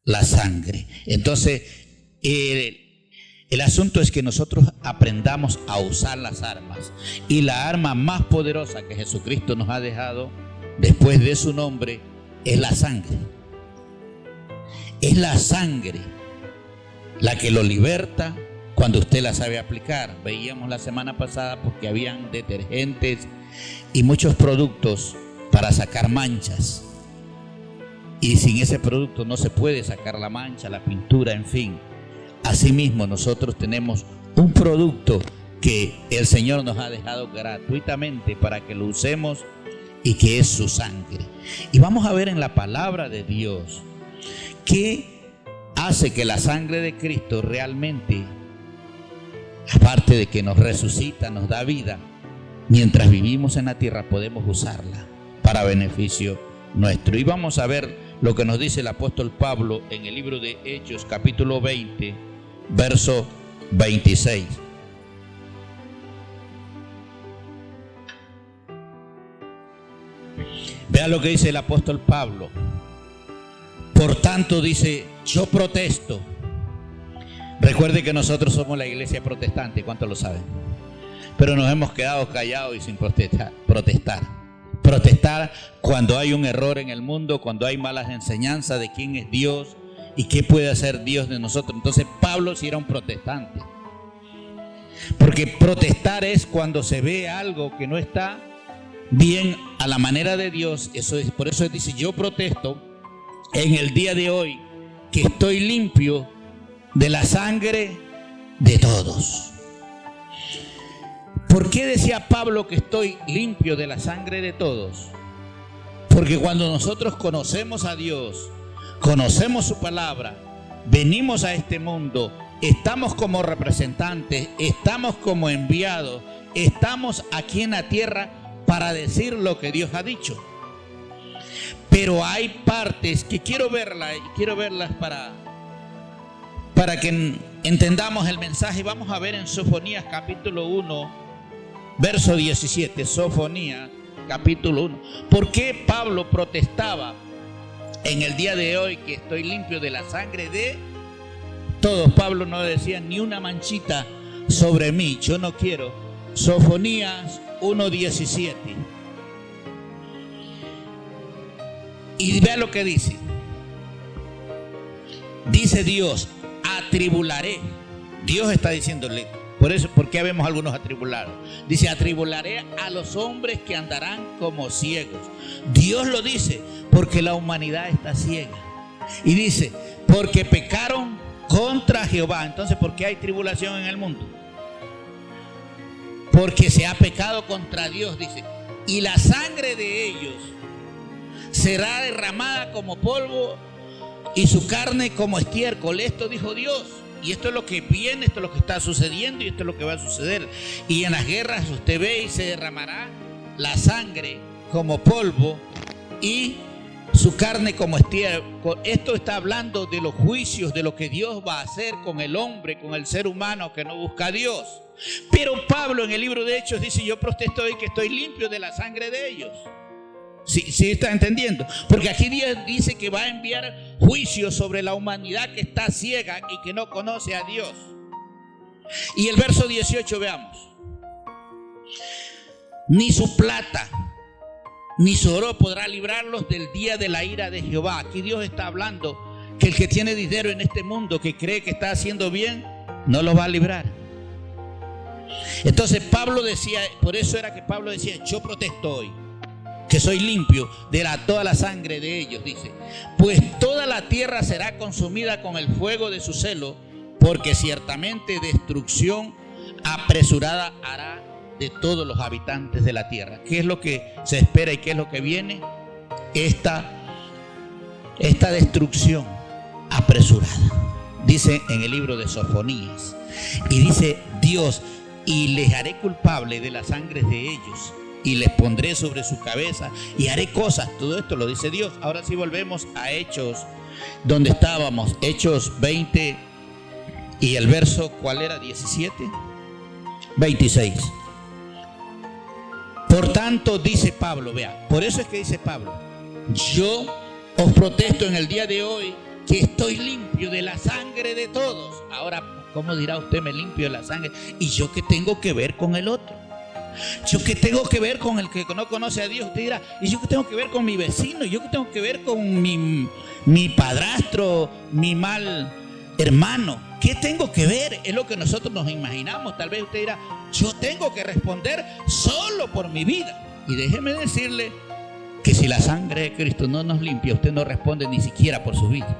la sangre. Entonces, el asunto es que nosotros aprendamos a usar las armas. Y la arma más poderosa que Jesucristo nos ha dejado después de su nombre es la sangre. Es la sangre la que lo liberta cuando usted la sabe aplicar. Veíamos la semana pasada porque habían detergentes y muchos productos para sacar manchas. Y sin ese producto no se puede sacar la mancha, la pintura, en fin. Asimismo, nosotros tenemos un producto que el Señor nos ha dejado gratuitamente para que lo usemos y que es su sangre. Y vamos a ver en la palabra de Dios qué hace que la sangre de Cristo realmente, aparte de que nos resucita, nos da vida, mientras vivimos en la tierra podemos usarla para beneficio nuestro. Y vamos a ver lo que nos dice el apóstol Pablo en el libro de Hechos, capítulo 20, verso 26. Vean lo que dice el apóstol Pablo. Por tanto, dice, yo protesto. Recuerde que nosotros somos la iglesia protestante, ¿cuántos lo saben? Pero nos hemos quedado callados y sin protestar. Protestar cuando hay un error en el mundo, cuando hay malas enseñanzas de quién es Dios y qué puede hacer Dios de nosotros. Entonces Pablo sí era un protestante. Porque protestar es cuando se ve algo que no está bien a la manera de Dios. Eso es, por eso dice, yo protesto en el día de hoy que estoy limpio de la sangre de todos. ¿Por qué decía Pablo que estoy limpio de la sangre de todos? Porque cuando nosotros conocemos a Dios, conocemos su palabra, venimos a este mundo, estamos como representantes, estamos como enviados, estamos aquí en la tierra para decir lo que Dios ha dicho. Pero hay partes que quiero verlas para que entendamos el mensaje. Vamos a ver en Sofonías capítulo 1, verso 17, Sofonías capítulo 1. ¿Por qué Pablo protestaba en el día de hoy que estoy limpio de la sangre de todos? Pablo no decía ni una manchita sobre mí, yo no quiero. Sofonías 1:17. Y vea lo que dice. Dice Dios, atribularé. Dios está diciéndole. Por eso, ¿por qué vemos algunos atribulados? Dice, atribularé a los hombres que andarán como ciegos. Dios lo dice porque la humanidad está ciega. Y dice, porque pecaron contra Jehová. Entonces, ¿por qué hay tribulación en el mundo? Porque se ha pecado contra Dios, dice. Y la sangre de ellos será derramada como polvo y su carne como estiércol. Esto dijo Dios. Y esto es lo que viene, esto es lo que está sucediendo y esto es lo que va a suceder. Y en las guerras usted ve y se derramará la sangre como polvo y su carne como estiércol. Esto está hablando de los juicios, de lo que Dios va a hacer con el hombre, con el ser humano que no busca a Dios. Pero Pablo en el libro de Hechos dice, yo protesto hoy que estoy limpio de la sangre de ellos. ¿Sí está entendiendo? Porque aquí Dios dice que va a enviar juicio sobre la humanidad que está ciega y que no conoce a Dios. Y el verso 18, veamos. Ni su plata ni su oro podrá librarlos del día de la ira de Jehová. Aquí Dios está hablando que el que tiene dinero en este mundo, que cree que está haciendo bien, no lo va a librar. Entonces Pablo decía, por eso era que Pablo decía, yo protesto hoy que soy limpio de toda la sangre de ellos, dice, pues toda la tierra será consumida con el fuego de su celo, porque ciertamente destrucción apresurada hará de todos los habitantes de la tierra. ¿Qué es lo que se espera y qué es lo que viene? Esta destrucción apresurada, dice en el libro de Sofonías. Y dice Dios, y les haré culpable de las sangres de ellos, y les pondré sobre su cabeza y haré cosas. Todo esto lo dice Dios. Ahora sí volvemos a Hechos, donde estábamos. Hechos 20 y el verso, ¿cuál era? 17, 26. Por tanto, dice Pablo, vea, por eso es que dice Pablo, yo os protesto en el día de hoy que estoy limpio de la sangre de todos. Ahora, ¿cómo dirá usted me limpio de la sangre? ¿Y yo qué tengo que ver con el otro? ¿Yo qué tengo que ver con el que no conoce a Dios? Usted dirá, ¿y yo qué tengo que ver con mi vecino? ¿Yo qué tengo que ver con mi padrastro, mi mal hermano? ¿Qué tengo que ver? Es lo que nosotros nos imaginamos. Tal vez usted dirá, yo tengo que responder solo por mi vida. Y déjeme decirle que si la sangre de Cristo no nos limpia, usted no responde ni siquiera por su vida.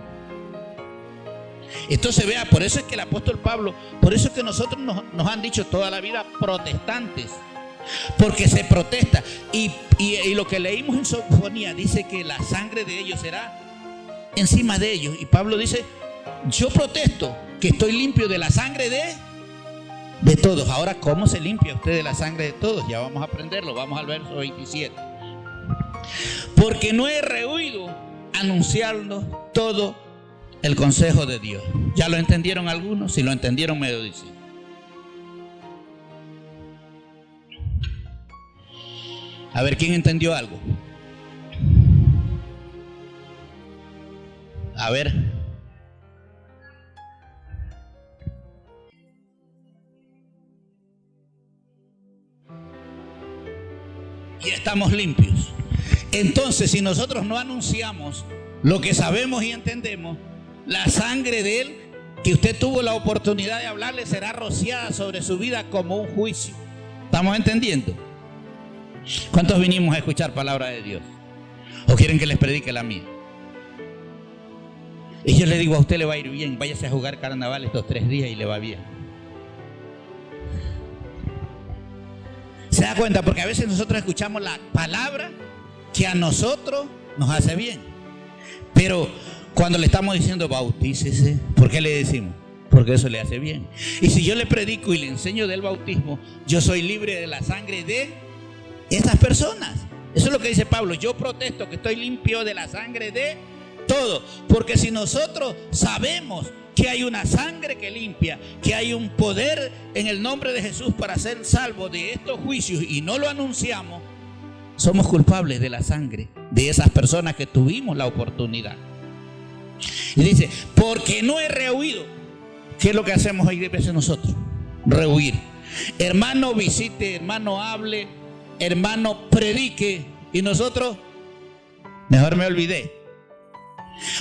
Entonces vea, por eso es que el apóstol Pablo, por eso es que nosotros nos han dicho toda la vida protestantes, porque se protesta. Y lo que leímos en Sofonía dice que la sangre de ellos será encima de ellos. Y Pablo dice, yo protesto que estoy limpio de la sangre de todos. Ahora, ¿cómo se limpia usted de la sangre de todos? Ya vamos a aprenderlo, vamos al verso 27. Porque no he rehuido anunciarlo todo el consejo de Dios. ¿Ya lo entendieron algunos? Si lo entendieron, me lo dicen. A ver, ¿quién entendió algo? A ver. Y estamos limpios. Entonces, si nosotros no anunciamos lo que sabemos y entendemos, la sangre de Él, que usted tuvo la oportunidad de hablarle, será rociada sobre su vida como un juicio. ¿Estamos entendiendo? ¿Cuántos vinimos a escuchar palabra de Dios? ¿O quieren que les predique la mía? Y yo le digo, a usted le va a ir bien, váyase a jugar carnaval estos 3 días y le va bien. ¿Se da cuenta? Porque a veces nosotros escuchamos la palabra que a nosotros nos hace bien. Pero cuando le estamos diciendo bautícese, ¿por qué le decimos? Porque eso le hace bien. Y si yo le predico y le enseño del bautismo, yo soy libre de la sangre de estas personas. Eso es lo que dice Pablo. Yo protesto que estoy limpio de la sangre de todo. Porque si nosotros sabemos que hay una sangre que limpia, que hay un poder en el nombre de Jesús para ser salvo de estos juicios y no lo anunciamos, somos culpables de la sangre de esas personas que tuvimos la oportunidad. Y dice, porque no he rehuido. ¿Qué es lo que hacemos hoy de veces nosotros? Rehuir. Hermano visite, hermano hable, hermano predique. Y nosotros, mejor me olvidé.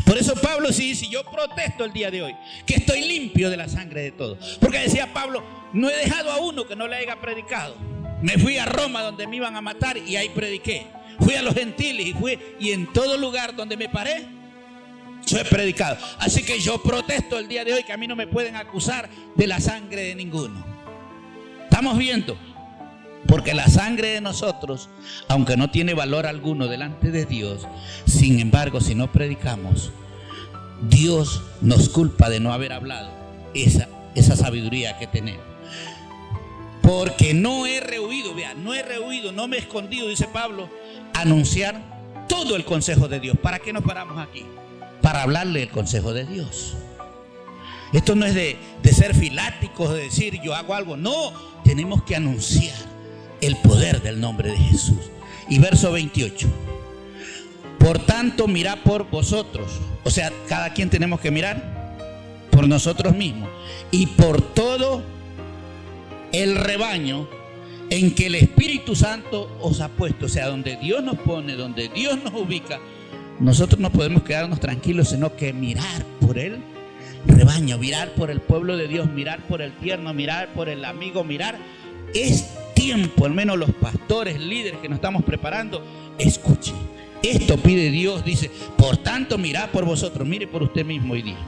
Por eso Pablo sí dice, yo protesto el día de hoy, que estoy limpio de la sangre de todos. Porque decía Pablo, no he dejado a uno que no le haya predicado. Me fui a Roma donde me iban a matar y ahí prediqué. Fui a los gentiles y en todo lugar donde me paré, yo he predicado. Así que yo protesto el día de hoy que a mí no me pueden acusar de la sangre de ninguno. ¿Estamos viendo? Porque la sangre de nosotros, aunque no tiene valor alguno delante de Dios, sin embargo, si no predicamos, Dios nos culpa de no haber hablado esa sabiduría que tenemos. Porque no he rehuido, vea, no he rehuido, no me he escondido, dice Pablo, anunciar todo el consejo de Dios. ¿Para qué nos paramos aquí? Para hablarle el consejo de Dios. Esto no es de ser filáticos, de decir yo hago algo. No, tenemos que anunciar el poder del nombre de Jesús. Y verso 28. Por tanto, mirad por vosotros. O sea, cada quien tenemos que mirar por nosotros mismos. Y por todo el rebaño en que el Espíritu Santo os ha puesto. O sea, donde Dios nos pone, donde Dios nos ubica, nosotros no podemos quedarnos tranquilos, sino que mirar por el rebaño, mirar por el pueblo de Dios, mirar por el tierno, mirar por el amigo, mirar. Es tiempo, al menos los pastores, líderes que nos estamos preparando, escuchen. Esto pide Dios, dice, por tanto mirad por vosotros, mire por usted mismo y dice.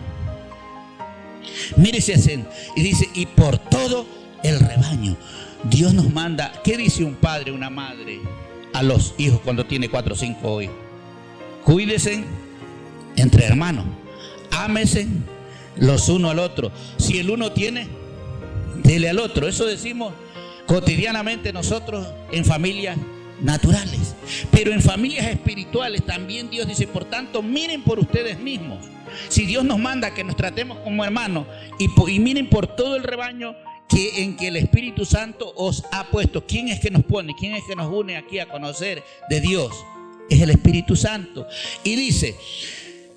Mire ese acento. Y dice, y por todo el rebaño. Dios nos manda. ¿Qué dice un padre, una madre a los hijos cuando tiene 4 o 5 hijos? Cuídense entre hermanos. Ámense los unos al otro. Si el uno tiene, dele al otro. Eso decimos cotidianamente nosotros en familias naturales. Pero en familias espirituales también Dios dice, por tanto, miren por ustedes mismos. Si Dios nos manda que nos tratemos como hermanos y miren por todo el rebaño en que el Espíritu Santo os ha puesto. ¿Quién es que nos pone? ¿Quién es que nos une aquí a conocer de Dios? es el Espíritu Santo. Y dice,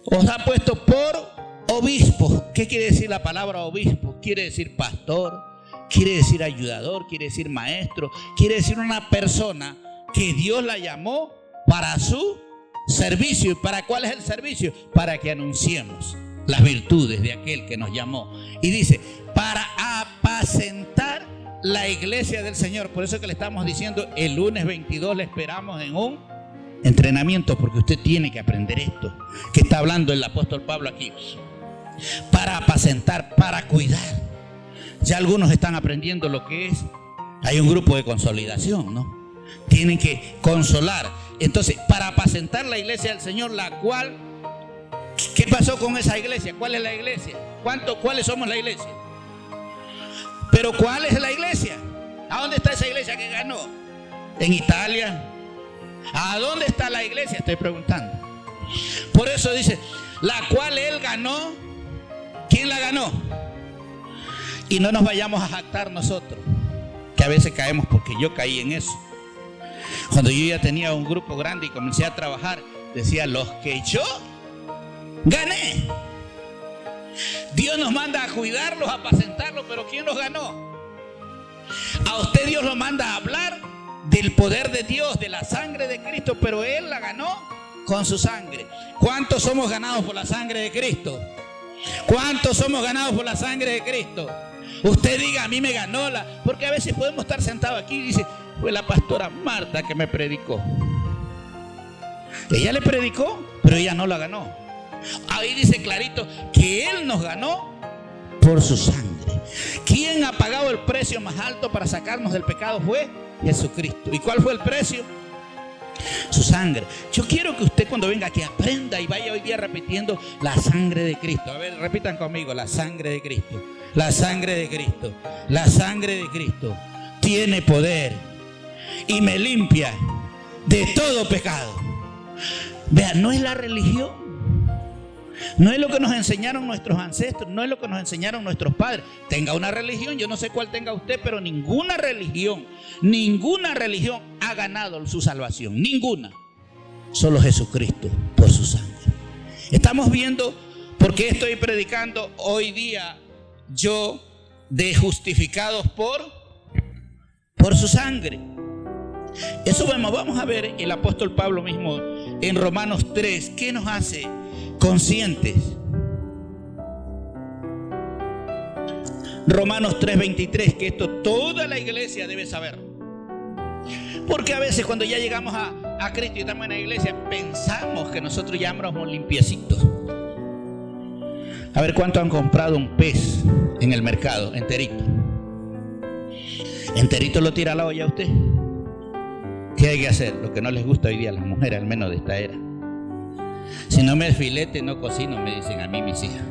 os ha puesto por obispos. ¿Qué quiere decir la palabra obispo? Quiere decir pastor, quiere decir ayudador, quiere decir maestro, quiere decir una persona que Dios la llamó para su servicio. ¿Y para cuál es el servicio? Para que anunciemos las virtudes de aquel que nos llamó. Y dice, para apacentar la iglesia del Señor. Por eso que le estamos diciendo, el lunes 22 le esperamos en un entrenamiento, porque usted tiene que aprender esto que está hablando el apóstol Pablo aquí. Para apacentar, para cuidar. Ya algunos están aprendiendo lo que es. Hay un grupo de consolidación, ¿no? Tienen que consolar. Entonces, para apacentar la iglesia del Señor, la cual, ¿qué pasó con esa iglesia? ¿Cuál es la iglesia? ¿Cuáles somos la iglesia? Pero ¿cuál es la iglesia? ¿A dónde está esa iglesia que ganó? ¿En Italia? ¿A dónde está la iglesia? Estoy preguntando. Por eso dice, la cual él ganó. ¿Quién la ganó? Y no nos vayamos a jactar nosotros, que a veces caemos, porque yo caí en eso. Cuando yo ya tenía un grupo grande y comencé a trabajar, decía, los que yo gané. Dios nos manda a cuidarlos, a apacentarlos, pero ¿quién los ganó? A usted Dios lo manda a hablar del poder de Dios, de la sangre de Cristo, pero Él la ganó con su sangre. ¿Cuántos somos ganados por la sangre de Cristo? ¿Cuántos somos ganados por la sangre de Cristo? Usted diga, a mí me ganó porque a veces podemos estar sentados aquí y dice, fue la pastora Marta que me predicó. Ella le predicó, pero ella no la ganó. Ahí dice clarito que Él nos ganó por su sangre. ¿Quién ha pagado el precio más alto para sacarnos del pecado? Fue Jesucristo. ¿Y cuál fue el precio? Su sangre. Yo quiero que usted cuando venga aquí aprenda y vaya hoy día repitiendo la sangre de Cristo. A ver, repitan conmigo, la sangre de Cristo. La sangre de Cristo. La sangre de Cristo tiene poder y me limpia de todo pecado. Vean, no es la religión, no es lo que nos enseñaron nuestros ancestros, no es lo que nos enseñaron nuestros padres. Tenga una religión, yo no sé cuál tenga usted, pero ninguna religión ha ganado su salvación, ninguna. Solo Jesucristo por su sangre. Estamos viendo por qué estoy predicando hoy día yo de justificados por su sangre. Eso vamos a ver el apóstol Pablo mismo en Romanos 3, ¿qué nos hace conscientes? Romanos 3:23, que esto toda la iglesia debe saber. Porque a veces cuando ya llegamos a Cristo y estamos en la iglesia, pensamos que nosotros ya somos limpiecitos. A ver, ¿cuánto han comprado un pez en el mercado enterito? ¿Enterito lo tira a la olla usted? ¿Qué hay que hacer? Lo que no les gusta hoy día a las mujeres, al menos de esta era. Si no me filete, no cocino, me dicen a mí mis hijas.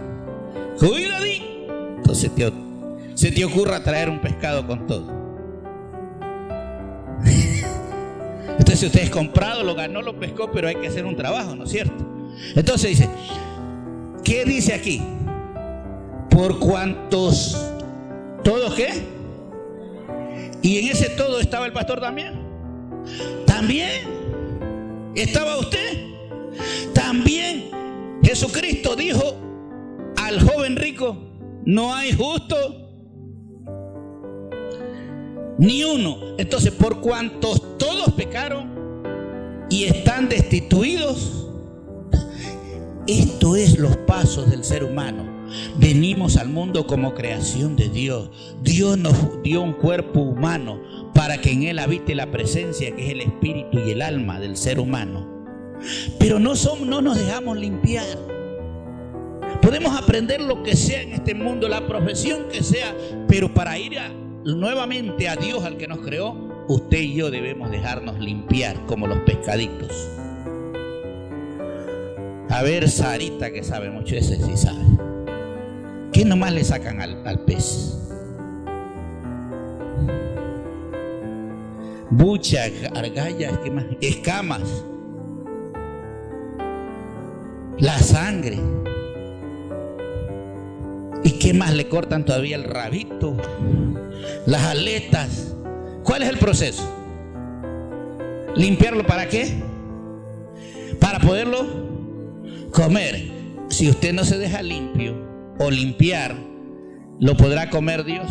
¡Cuidadín! Entonces se te ocurra traer un pescado con todo. Entonces usted es comprado, lo ganó, lo pescó, pero hay que hacer un trabajo, ¿no es cierto? Entonces dice, ¿qué dice aquí? Por cuantos, ¿todos qué? Y en ese todo estaba el pastor también. También estaba usted. También Jesucristo dijo al joven rico, no hay justo ni uno. Entonces, por cuantos todos pecaron y están destituidos, esto es los pasos del ser humano. Venimos al mundo como creación de Dios. Dios nos dio un cuerpo humano para que en él habite la presencia, que es el espíritu y el alma del ser humano. Pero no nos dejamos limpiar. Podemos aprender lo que sea en este mundo, la profesión que sea, pero para ir nuevamente a Dios, al que nos creó, usted y yo debemos dejarnos limpiar como los pescaditos. A ver, Sarita, que sabe mucho, ese sí sabe. ¿Qué nomás le sacan al pez? Bucha, argallas, ¿qué más? Escamas, la sangre. ¿Y qué más le cortan todavía? El rabito, las aletas. ¿Cuál es el proceso? ¿Limpiarlo para qué? para poderlo comer. Si usted no se deja limpio o limpiar, ¿lo podrá comer Dios?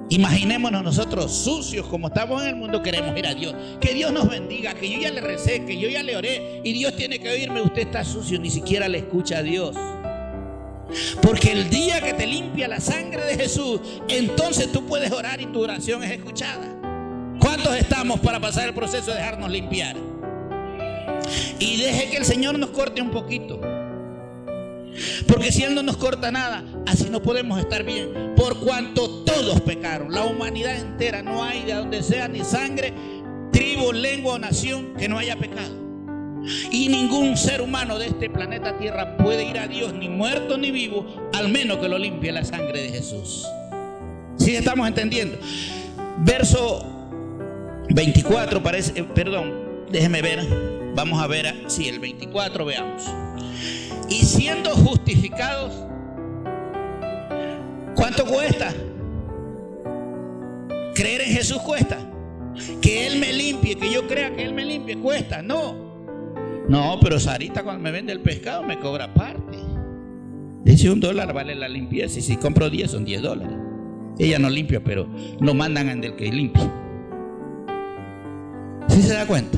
Imaginémonos nosotros sucios como estamos en el mundo, queremos ir a Dios. Que Dios nos bendiga, que yo ya le recé, que yo ya le oré y Dios tiene que oírme. Usted está sucio, ni siquiera le escucha a Dios. Porque el día que te limpia la sangre de Jesús, entonces tú puedes orar y tu oración es escuchada. ¿Cuántos estamos para pasar el proceso de dejarnos limpiar? Y deje que el Señor nos corte un poquito. Porque si Él no nos corta nada, así no podemos estar bien. Por cuanto todos pecaron, la humanidad entera, no hay de donde sea ni sangre, tribu, lengua o nación que no haya pecado. Y ningún ser humano de este planeta Tierra puede ir a Dios, ni muerto ni vivo, al menos que lo limpie la sangre de Jesús. ¿Sí estamos entendiendo? Verso 24 parece, déjeme ver. Vamos a ver, sí, el 24, veamos. Y siendo justificados, ¿cuánto cuesta? Creer en Jesús cuesta. Que Él me limpie, que yo crea que Él me limpie, cuesta. No, pero Sarita cuando me vende el pescado me cobra parte. Dice $1 vale la limpieza, y si compro 10 son $10. Ella no limpia, pero no mandan en el que limpie. ¿Sí se da cuenta?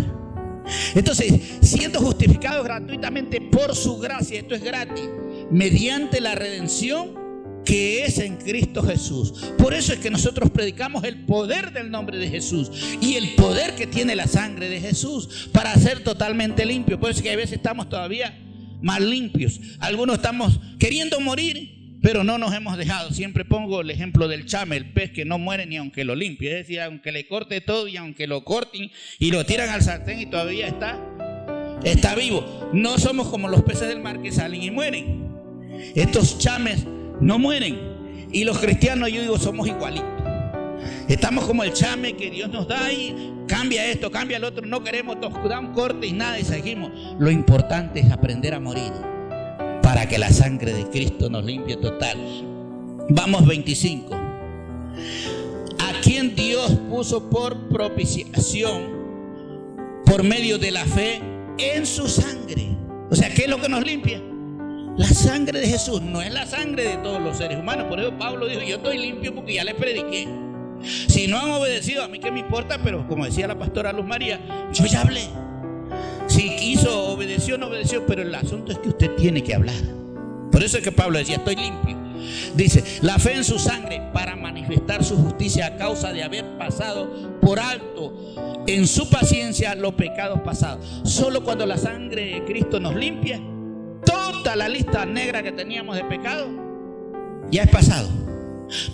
Entonces, siendo justificados gratuitamente por su gracia, esto es gratis, mediante la redención que es en Cristo Jesús. Por eso es que nosotros predicamos el poder del nombre de Jesús y el poder que tiene la sangre de Jesús para ser totalmente limpio. Por eso es que a veces estamos todavía más limpios. Algunos estamos queriendo morir, pero no nos hemos dejado. Siempre pongo el ejemplo del chame, el pez que no muere ni aunque lo limpie. Es decir, aunque le corte todo y aunque lo corten y lo tiran al sartén y todavía está vivo. No somos como los peces del mar que salen y mueren. Estos chames no mueren. Y los cristianos, yo digo, somos igualitos. Estamos como el chame que Dios nos da y cambia esto, cambia el otro. No queremos dar un corte y nada y seguimos. Lo importante es aprender a morir para que la sangre de Cristo nos limpie total. Vamos 25. A quien Dios puso por propiciación por medio de la fe en su sangre. O sea, ¿qué es lo que nos limpia? La sangre de Jesús, no es la sangre de todos los seres humanos. Por eso Pablo dijo, yo estoy limpio porque ya les prediqué. Si no han obedecido, a mí qué me importa, pero como decía la pastora Luz María, yo ya hablé. Si quiso, obedeció, no obedeció, pero el asunto es que usted tiene que hablar. Por eso es que Pablo decía, estoy limpio. Dice, la fe en su sangre para manifestar su justicia a causa de haber pasado por alto en su paciencia los pecados pasados. Solo cuando la sangre de Cristo nos limpia, toda la lista negra que teníamos de pecado ya es pasado.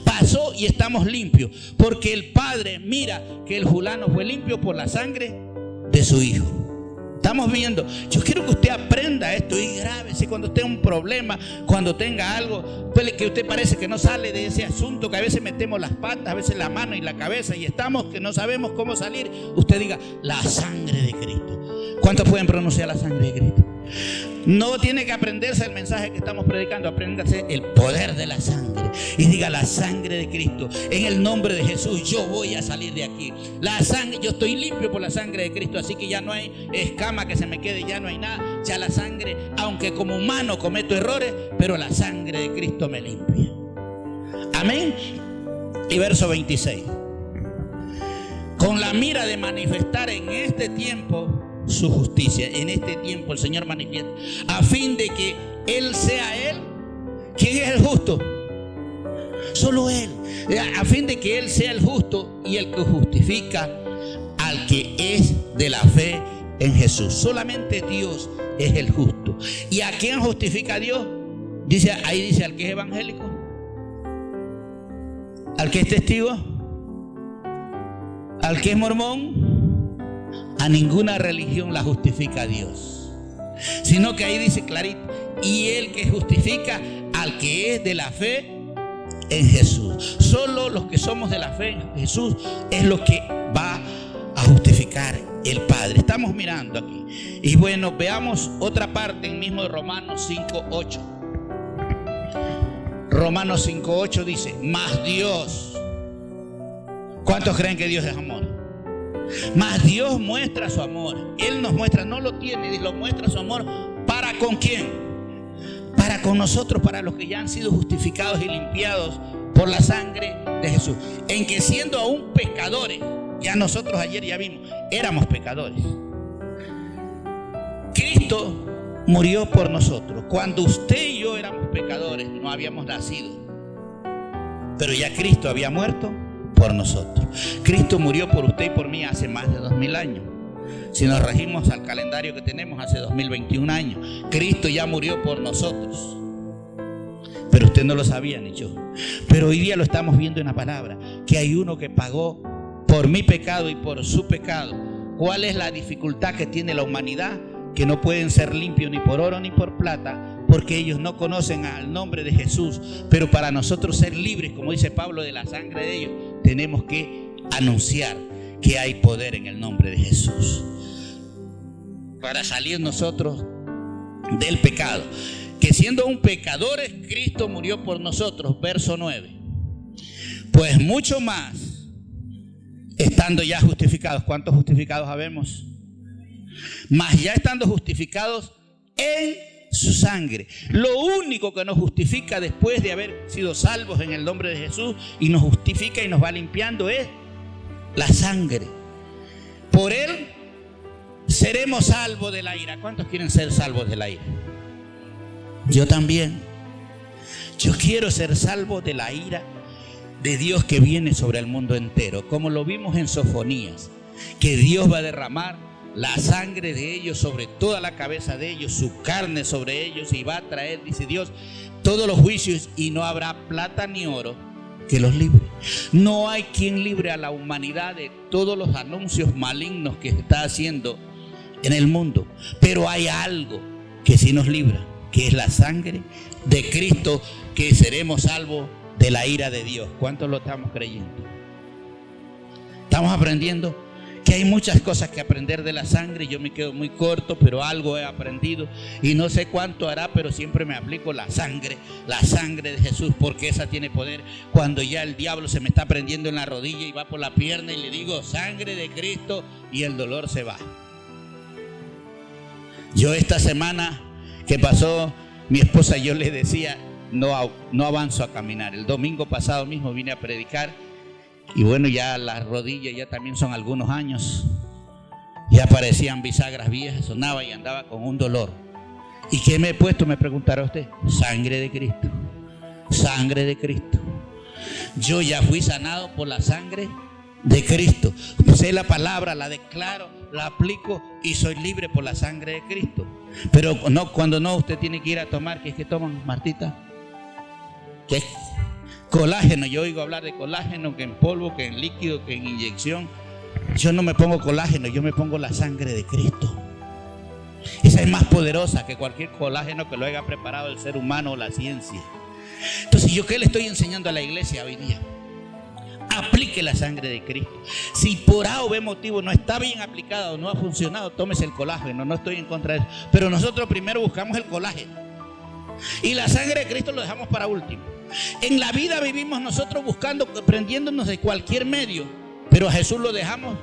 Pasó y estamos limpios. Porque el Padre mira que el fulano fue limpio por la sangre de su Hijo. Estamos viendo. Yo quiero que usted aprenda esto y grábese cuando tenga un problema, cuando tenga algo que usted parece que no sale de ese asunto, que a veces metemos las patas, a veces la mano y la cabeza y estamos que no sabemos cómo salir. Usted diga, la sangre de Cristo. ¿Cuántos pueden pronunciar la sangre de Cristo? No tiene que aprenderse el mensaje que estamos predicando, apréndase el poder de la sangre y diga, la sangre de Cristo, en el nombre de Jesús yo voy a salir de aquí. La sangre, yo estoy limpio por la sangre de Cristo, así que ya no hay escama que se me quede, ya no hay nada. Ya la sangre, aunque como humano cometo errores, pero la sangre de Cristo me limpia. Amén. Y verso 26. Con la mira de manifestar en este tiempo su justicia. En este tiempo el Señor manifiesta, a fin de que Él sea Él. ¿Quién es el justo? Solo Él. A fin de que Él sea el justo y el que justifica al que es de la fe en Jesús. Solamente Dios es el justo. ¿Y a quién justifica Dios? Dice, ahí dice, al que es evangélico, al que es testigo, al que es mormón. A ninguna religión la justifica Dios, sino que ahí dice clarito, y el que justifica al que es de la fe en Jesús. Solo los que somos de la fe en Jesús es lo que va a justificar el Padre. Estamos mirando aquí. Y bueno, veamos otra parte en mismo de Romanos 5:8. Romanos 5:8 dice, mas Dios. ¿Cuántos creen que Dios es amor? Mas Dios muestra su amor. Él nos muestra, no lo tiene, lo muestra su amor. ¿Para con quién? Para con nosotros, para los que ya han sido justificados y limpiados por la sangre de Jesús. En que siendo aún pecadores, ya nosotros ayer ya vimos, éramos pecadores. Cristo murió por nosotros. Cuando usted y yo éramos pecadores, no habíamos nacido, pero ya Cristo había muerto por nosotros. Cristo murió por usted y por mí hace más de 2000 años. Si nos regimos al calendario que tenemos, hace 2021 años. Cristo ya murió por nosotros. Pero usted no lo sabía ni yo. Pero hoy día lo estamos viendo en la palabra, que hay uno que pagó por mi pecado y por su pecado. ¿Cuál es la dificultad que tiene la humanidad? Que no pueden ser limpios ni por oro ni por plata, porque ellos no conocen al nombre de Jesús. Pero para nosotros ser libres, como dice Pablo, de la sangre de ellos, tenemos que anunciar que hay poder en el nombre de Jesús para salir nosotros del pecado. Que siendo aún pecadores, Cristo murió por nosotros. Verso 9. Pues mucho más, estando ya justificados. ¿Cuántos justificados habemos? Mas ya estando justificados en su sangre. Lo único que nos justifica después de haber sido salvos en el nombre de Jesús y nos justifica y nos va limpiando es la sangre. Por él seremos salvos de la ira. ¿Cuántos quieren ser salvos de la ira? Yo también. Yo quiero ser salvo de la ira de Dios que viene sobre el mundo entero, como lo vimos en Sofonías, que Dios va a derramar la sangre de ellos sobre toda la cabeza de ellos, su carne sobre ellos, y va a traer, dice Dios, todos los juicios, y no habrá plata ni oro que los libre. No hay quien libre a la humanidad de todos los anuncios malignos que está haciendo en el mundo, pero hay algo que sí nos libra, que es la sangre de Cristo, que seremos salvos de la ira de Dios. ¿Cuántos lo estamos creyendo? Estamos aprendiendo que hay muchas cosas que aprender de la sangre. Yo me quedo muy corto, pero algo he aprendido y no sé cuánto hará, pero siempre me aplico la sangre de Jesús, porque esa tiene poder. Cuando ya el diablo se me está prendiendo en la rodilla y va por la pierna y le digo sangre de Cristo, y el dolor se va. Yo esta semana que pasó, mi esposa, yo le decía, no avanzo a caminar. El domingo pasado mismo vine a predicar. Y bueno, ya las rodillas ya también son algunos años. Ya parecían bisagras viejas, sonaba y andaba con un dolor. ¿Y qué me he puesto? Me preguntará usted. Sangre de Cristo. Sangre de Cristo. Yo ya fui sanado por la sangre de Cristo. Sé la palabra, la declaro, la aplico y soy libre por la sangre de Cristo. Pero no, cuando no, usted tiene que ir a tomar. ¿Qué es que toman, Martita? ¿Qué es? Colágeno. Yo oigo hablar de colágeno, que en polvo, que en líquido, que en inyección. Yo no me pongo colágeno, yo me pongo la sangre de Cristo. Esa es más poderosa que cualquier colágeno que lo haya preparado el ser humano o la ciencia. Entonces, ¿yo qué le estoy enseñando a la iglesia hoy día? Aplique la sangre de Cristo. Si por A o B motivo no está bien aplicado o no ha funcionado, tómese el colágeno. No estoy en contra de eso. Pero nosotros primero buscamos el colágeno. Y la sangre de Cristo lo dejamos para último. En la vida vivimos nosotros buscando, prendiéndonos de cualquier medio, pero a Jesús lo dejamos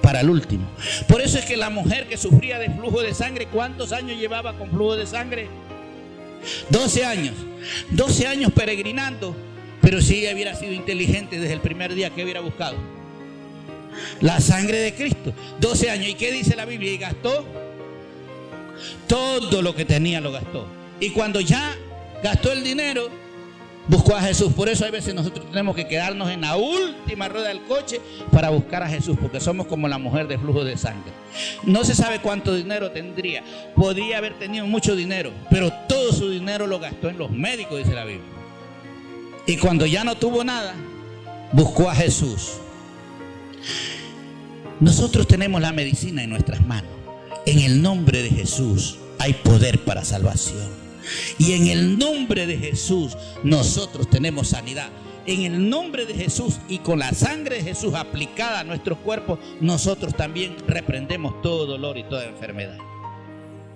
para el último. Por eso es que la mujer que sufría de flujo de sangre, ¿cuántos años llevaba con flujo de sangre? 12 años. 12 años peregrinando. Pero si ella hubiera sido inteligente desde el primer día, ¿qué hubiera buscado? La sangre de Cristo. 12 años. ¿Y qué dice la Biblia? Y gastó todo lo que tenía, lo gastó. Y cuando ya gastó el dinero, buscó a Jesús. Por eso a veces nosotros tenemos que quedarnos en la última rueda del coche para buscar a Jesús, porque somos como la mujer de flujo de sangre. No se sabe cuánto dinero tendría. Podría haber tenido mucho dinero, pero todo su dinero lo gastó en los médicos, dice la Biblia. Y cuando ya no tuvo nada, buscó a Jesús. Nosotros tenemos la medicina en nuestras manos. En el nombre de Jesús hay poder para salvación. Y en el nombre de Jesús nosotros tenemos sanidad. En el nombre de Jesús y con la sangre de Jesús aplicada a nuestros cuerpos, nosotros también reprendemos todo dolor y toda enfermedad.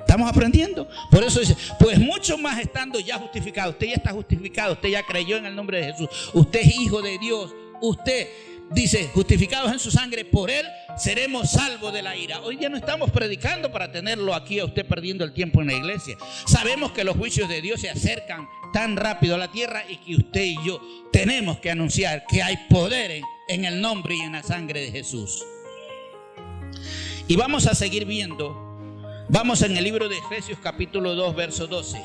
¿Estamos aprendiendo? Por eso dice, pues mucho más estando ya justificado. Usted ya está justificado, usted ya creyó en el nombre de Jesús. Usted es hijo de Dios. Usted dice, justificados en su sangre, por él seremos salvos de la ira. Hoy día no estamos predicando para tenerlo aquí a usted perdiendo el tiempo en la iglesia. Sabemos que los juicios de Dios se acercan tan rápido a la tierra y que usted y yo tenemos que anunciar que hay poder en el nombre y en la sangre de Jesús. Y vamos a seguir viendo. Vamos en el libro de Efesios capítulo 2, verso 12.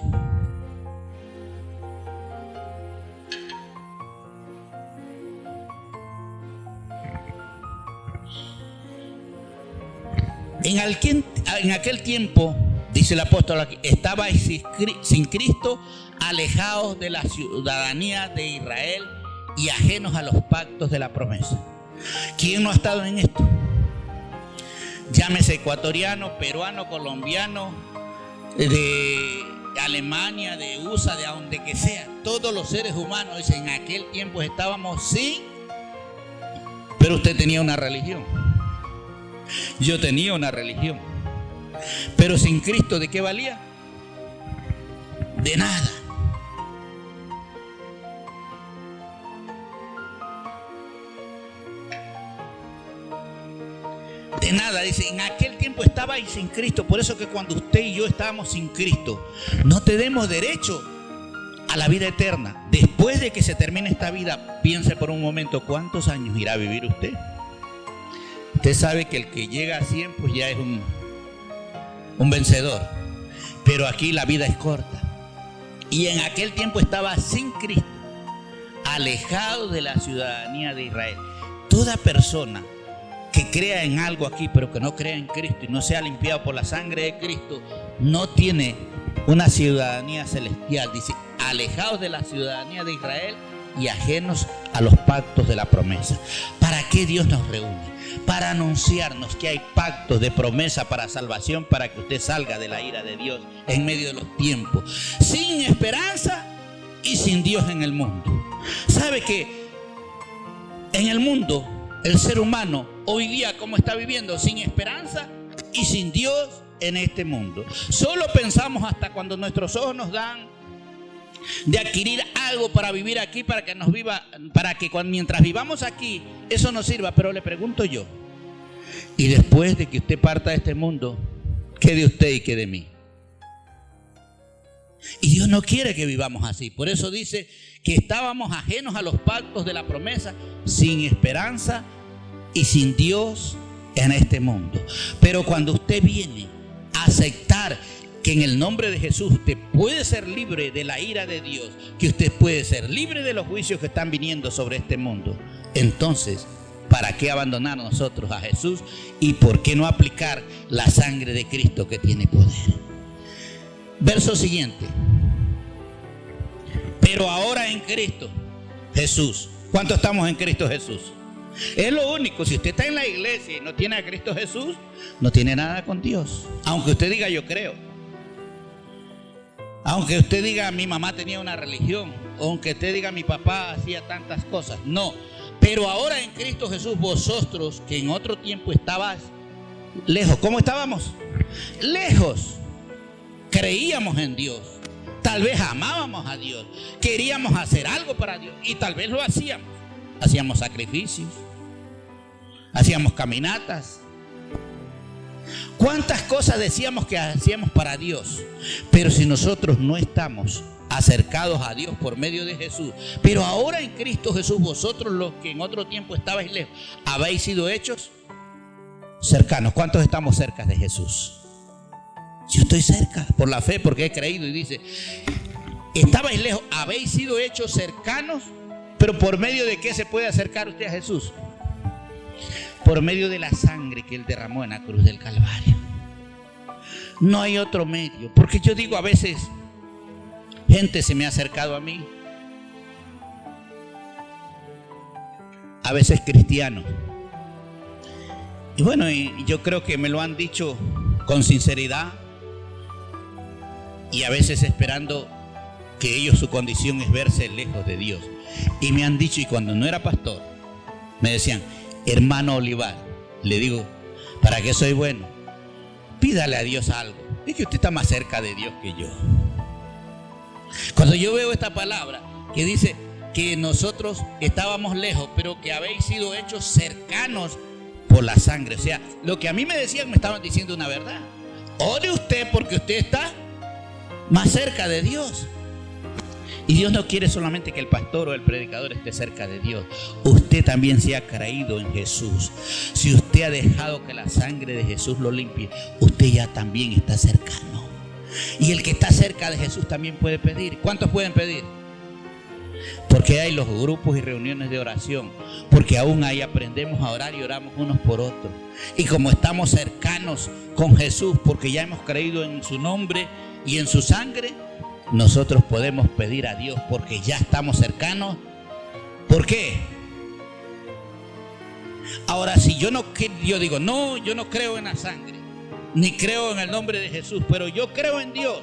En aquel tiempo, dice el apóstol aquí, estabais sin Cristo, alejados de la ciudadanía de Israel y ajenos a los pactos de la promesa. ¿Quién no ha estado en esto? Llámese ecuatoriano, peruano, colombiano, de Alemania, de USA, de donde que sea. Todos los seres humanos, dice, en aquel tiempo estábamos sin, pero usted tenía una religión. Yo tenía una religión. Pero sin Cristo, ¿de qué valía? De nada. De nada, dice, en aquel tiempo estabais sin Cristo. Por eso que cuando usted y yo estábamos sin Cristo, no tenemos derecho a la vida eterna. Después de que se termine esta vida, piense por un momento, ¿cuántos años irá a vivir usted? Usted sabe que el que llega a 100 pues ya es un vencedor. Pero aquí la vida es corta. Y en aquel tiempo estaba sin Cristo, alejado de la ciudadanía de Israel. Toda persona que crea en algo aquí, pero que no crea en Cristo y no sea limpiado por la sangre de Cristo, no tiene una ciudadanía celestial. Dice, alejados de la ciudadanía de Israel y ajenos a los pactos de la promesa. ¿Para qué Dios nos reúne? Para anunciarnos que hay pactos de promesa para salvación, para que usted salga de la ira de Dios en medio de los tiempos, sin esperanza y sin Dios en el mundo. ¿Sabe que en el mundo el ser humano hoy día como está viviendo? Sin esperanza y sin Dios en este mundo. Solo pensamos hasta cuando nuestros ojos nos dan de adquirir algo para vivir aquí, para que nos viva, para que mientras vivamos aquí eso nos sirva. Pero le pregunto yo, y después de que usted parta de este mundo, ¿qué de usted y qué de mí? Y Dios no quiere que vivamos así. Por eso dice que estábamos ajenos a los pactos de la promesa, sin esperanza y sin Dios en este mundo. Pero cuando usted viene a aceptar que en el nombre de Jesús usted puede ser libre de la ira de Dios, que usted puede ser libre de los juicios que están viniendo sobre este mundo, entonces, ¿para qué abandonar nosotros a Jesús? ¿Y por qué no aplicar la sangre de Cristo que tiene poder? Verso siguiente. Pero ahora en Cristo Jesús. ¿Cuánto estamos en Cristo Jesús? Es lo único. Si usted está en la iglesia y no tiene a Cristo Jesús, no tiene nada con Dios. Aunque usted diga yo creo. Aunque usted diga mi mamá tenía una religión. Aunque usted diga mi papá hacía tantas cosas. No. Pero ahora en Cristo Jesús, vosotros que en otro tiempo estabas lejos. ¿Cómo estábamos? Lejos. Creíamos en Dios. Tal vez amábamos a Dios. Queríamos hacer algo para Dios. Y tal vez lo hacíamos. Hacíamos sacrificios. Hacíamos caminatas. ¿Cuántas cosas decíamos que hacíamos para Dios? Pero si nosotros no estamos acercados a Dios por medio de Jesús, pero ahora en Cristo Jesús, vosotros los que en otro tiempo estabais lejos, habéis sido hechos cercanos. ¿Cuántos estamos cerca de Jesús? Yo estoy cerca por la fe, porque he creído. Y dice, estabais lejos, habéis sido hechos cercanos. Pero ¿por medio de qué se puede acercar usted a Jesús? Por medio de la sangre que Él derramó en la cruz del Calvario. No hay otro medio. Porque yo digo, a veces gente se me ha acercado a mí, a veces cristianos, y bueno, y yo creo que me lo han dicho con sinceridad, y a veces esperando que ellos, su condición es verse lejos de Dios. Y me han dicho, y cuando no era pastor, me decían, hermano Olivar, le digo, ¿para qué soy bueno? Pídale a Dios algo. Es que usted está más cerca de Dios que yo. Cuando yo veo esta palabra que dice que nosotros estábamos lejos, pero que habéis sido hechos cercanos por la sangre. O sea, lo que a mí me decían, me estaban diciendo una verdad. Ore usted porque usted está más cerca de Dios. Y Dios no quiere solamente que el pastor o el predicador esté cerca de Dios. Usted también se ha creído en Jesús. Si usted ha dejado que la sangre de Jesús lo limpie, usted ya también está cercano. Y el que está cerca de Jesús también puede pedir. ¿Cuántos pueden pedir? Porque hay los grupos y reuniones de oración. Porque aún ahí aprendemos a orar y oramos unos por otros. Y como estamos cercanos con Jesús, porque ya hemos creído en su nombre y en su sangre, nosotros podemos pedir a Dios porque ya estamos cercanos. ¿Por qué? Ahora, si yo digo, no, yo no creo en la sangre, ni creo en el nombre de Jesús, pero yo creo en Dios,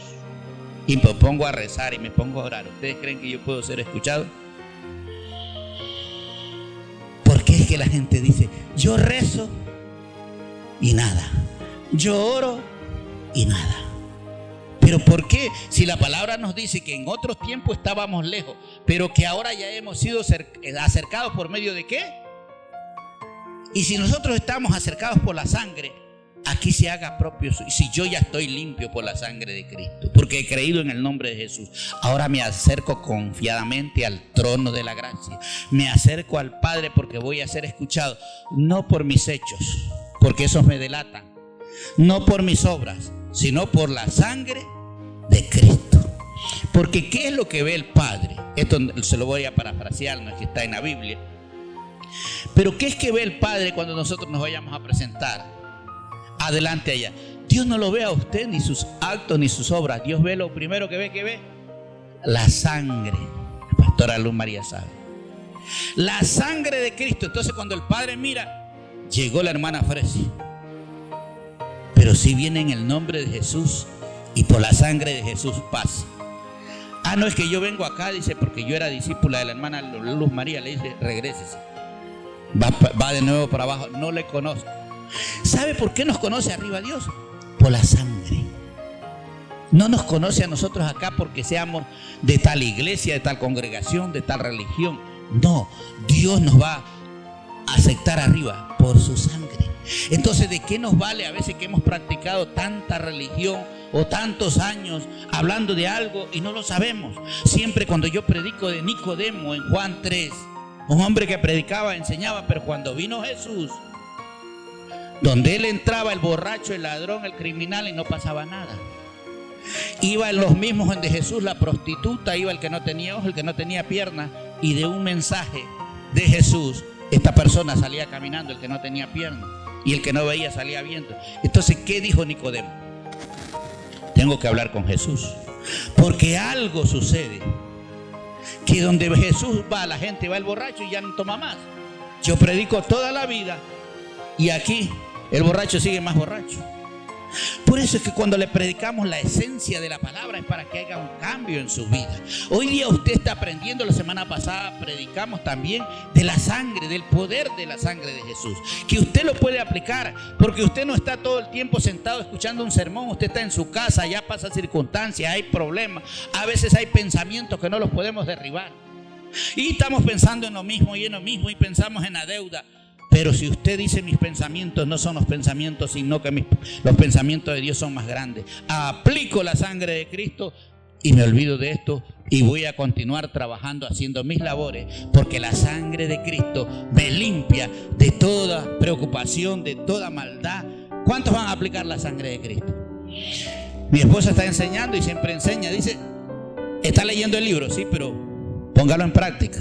y me pongo a rezar y me pongo a orar, ¿ustedes creen que yo puedo ser escuchado? Porque es que la gente dice, yo rezo y nada, yo oro y nada. ¿Pero por qué? Si la palabra nos dice que en otros tiempos estábamos lejos, pero que ahora ya hemos sido acercados por medio de ¿qué? Y si nosotros estamos acercados por la sangre, aquí se haga propio. Y si yo ya estoy limpio por la sangre de Cristo, porque he creído en el nombre de Jesús, ahora me acerco confiadamente al trono de la gracia. Me acerco al Padre porque voy a ser escuchado, no por mis hechos, porque esos me delatan, no por mis obras, sino por la sangre de Cristo. Porque ¿qué es lo que ve el Padre? Esto se lo voy a parafrasear, no es que está en la Biblia. Pero ¿qué es que ve el Padre cuando nosotros nos vayamos a presentar adelante allá? Dios no lo ve a usted, ni sus actos, ni sus obras. Dios ve lo primero que ve, la sangre. La pastora Luz María sabe. La sangre de Cristo. Entonces cuando el Padre mira, llegó la hermana Fresi. Pero si viene en el nombre de Jesús y por la sangre de Jesús pasa. Ah, no, es que yo vengo acá, dice, porque yo era discípula de la hermana Luz María. Le dice, regrésese. Va de nuevo para abajo. No le conozco. ¿Sabe por qué nos conoce arriba Dios? Por la sangre. No nos conoce a nosotros acá porque seamos de tal iglesia, de tal congregación, de tal religión. No, Dios nos va a aceptar arriba por su sangre. Entonces, ¿de qué nos vale a veces que hemos practicado tanta religión o tantos años hablando de algo y no lo sabemos? Siempre cuando yo predico de Nicodemo en Juan 3, un hombre que predicaba, enseñaba, pero cuando vino Jesús, donde él entraba, el borracho, el ladrón, el criminal, y no pasaba nada. Iba en los mismos donde Jesús, la prostituta, iba el que no tenía ojos, el que no tenía piernas, y de un mensaje de Jesús, esta persona salía caminando, el que no tenía piernas, y el que no veía salía viendo. Entonces, ¿qué dijo Nicodemo? Tengo que hablar con Jesús, porque algo sucede, que donde Jesús va, la gente va el borracho y ya no toma más. Yo predico toda la vida y aquí el borracho sigue más borracho. Por eso es que cuando le predicamos la esencia de la palabra es para que haya un cambio en su vida. Hoy día usted está aprendiendo, la semana pasada predicamos también de la sangre, del poder de la sangre de Jesús, que usted lo puede aplicar, porque usted no está todo el tiempo sentado escuchando un sermón, usted está en su casa, ya pasa circunstancias, hay problemas, a veces hay pensamientos que no los podemos derribar y estamos pensando en lo mismo y y pensamos en la deuda. Pero si usted dice mis pensamientos no son los pensamientos, sino que los pensamientos de Dios son más grandes. Aplico la sangre de Cristo y me olvido de esto y voy a continuar trabajando, haciendo mis labores, porque la sangre de Cristo me limpia de toda preocupación, de toda maldad. ¿Cuántos van a aplicar la sangre de Cristo? Mi esposa está enseñando y siempre enseña, dice, está leyendo el libro, sí, pero póngalo en práctica.